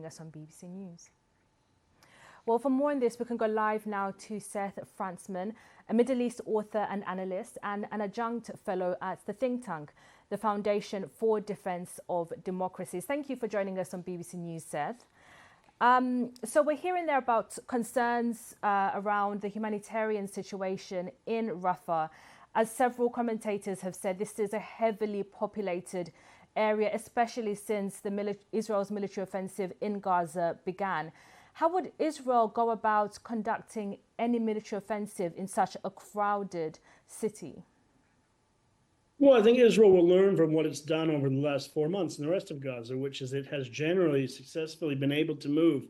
us on BBC News. Well, for more on this, we can go live now to Seth Frantzman, a Middle East author and analyst and an adjunct fellow at the think tank, the Foundation for Defence of Democracies. Thank you for joining us on BBC News, Seth. So we're hearing there about concerns around the humanitarian situation in Rafah. As several commentators have said, this is a heavily populated area, especially since Israel's military offensive in Gaza began. How would Israel go about conducting any military offensive in such a crowded city? Well, I think Israel will learn from what it's done over the last 4 months in the rest of Gaza, which is it has generally successfully been able to move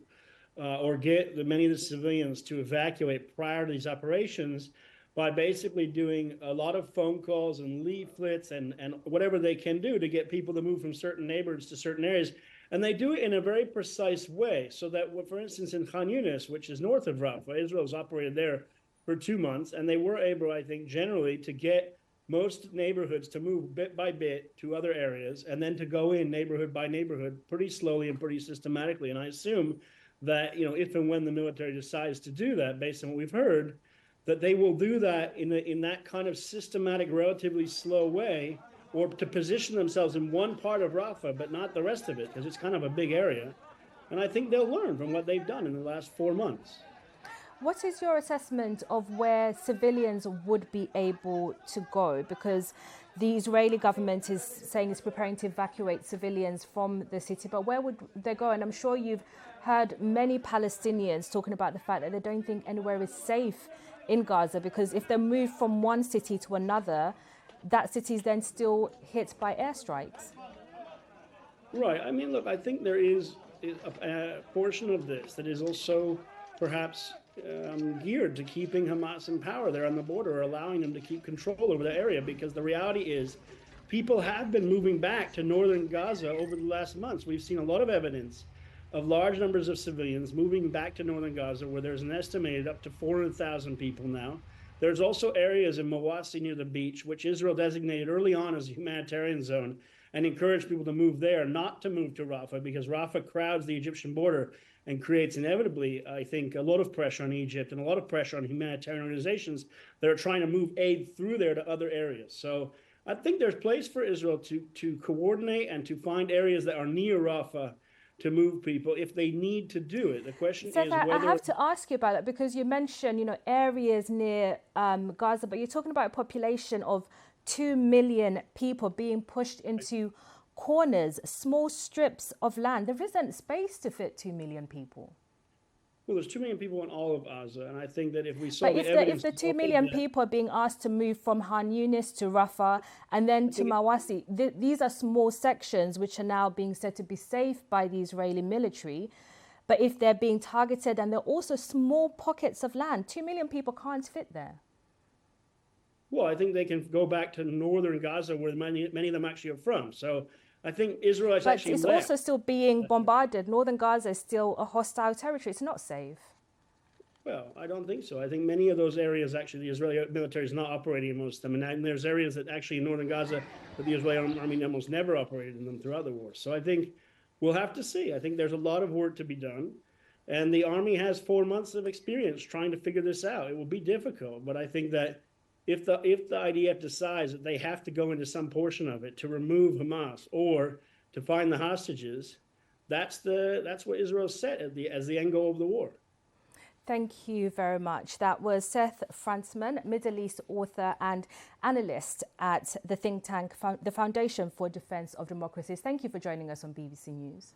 or get many of the civilians to evacuate prior to these operations by basically doing a lot of phone calls and leaflets and whatever they can do to get people to move from certain neighborhoods to certain areas. And they do it in a very precise way so that, for instance, in Khan Yunis, which is north of Rafah, Israel's operated there for 2 months, and they were able, I think, generally to get most neighborhoods to move bit by bit to other areas and then to go in neighborhood by neighborhood pretty slowly and pretty systematically. And I assume that, if and when the military decides to do that, based on what we've heard, that they will do that in that kind of systematic, relatively slow way, or to position themselves in one part of Rafah, but not the rest of it, because it's kind of a big area. And I think they'll learn from what they've done in the last 4 months. What is your assessment of where civilians would be able to go? Because the Israeli government is saying it's preparing to evacuate civilians from the city, but where would they go? And I'm sure you've heard many Palestinians talking about the fact that they don't think anywhere is safe in Gaza, because if they move from one city to another, that city is then still hit by airstrikes. Right. I mean, look, I think there is a portion of this that is also perhaps geared to keeping Hamas in power there on the border, or allowing them to keep control over the area, because the reality is people have been moving back to northern Gaza over the last months. We've seen a lot of evidence of large numbers of civilians moving back to northern Gaza, where there's an estimated up to 400,000 people now. There's also areas in Mawasi near the beach, which Israel designated early on as a humanitarian zone and encouraged people to move there, not to move to Rafah, because Rafah crowds the Egyptian border and creates inevitably, I think, a lot of pressure on Egypt and a lot of pressure on humanitarian organizations that are trying to move aid through there to other areas. So I think there's place for Israel to coordinate and to find areas that are near Rafah to move people if they need to do it. The question Seth, is whether... I have to ask you about that, because you mentioned, areas near Gaza, but you're talking about a population of 2 million people being pushed into corners, small strips of land. There isn't space to fit 2 million people. Well, there's 2 million people in all of Gaza, and I think that if we saw but the evidence... But if the 2 million people are being asked to move from Khan Yunis to Rafah and then to Mawasi, these are small sections which are now being said to be safe by the Israeli military. But if they're being targeted, and they're also small pockets of land, 2 million people can't fit there. Well, I think they can go back to northern Gaza, where many of them actually are from. So I think Israel is actually But it's also still being bombarded. Northern Gaza is still a hostile territory. It's not safe. Well, I don't think so. I think many of those areas, actually, the Israeli military is not operating in most of them. And there's areas that actually in northern Gaza that the Israeli army almost never operated in them throughout the war. So I think we'll have to see. I think there's a lot of work to be done. And the army has 4 months of experience trying to figure this out. It will be difficult, but I think that if the IDF decides that they have to go into some portion of it to remove Hamas or to find the hostages, that's what Israel set as the end goal of the war. Thank you very much. That was Seth Frantzman, Middle East author and analyst at the think tank, the Foundation for Defence of Democracies. Thank you for joining us on BBC News.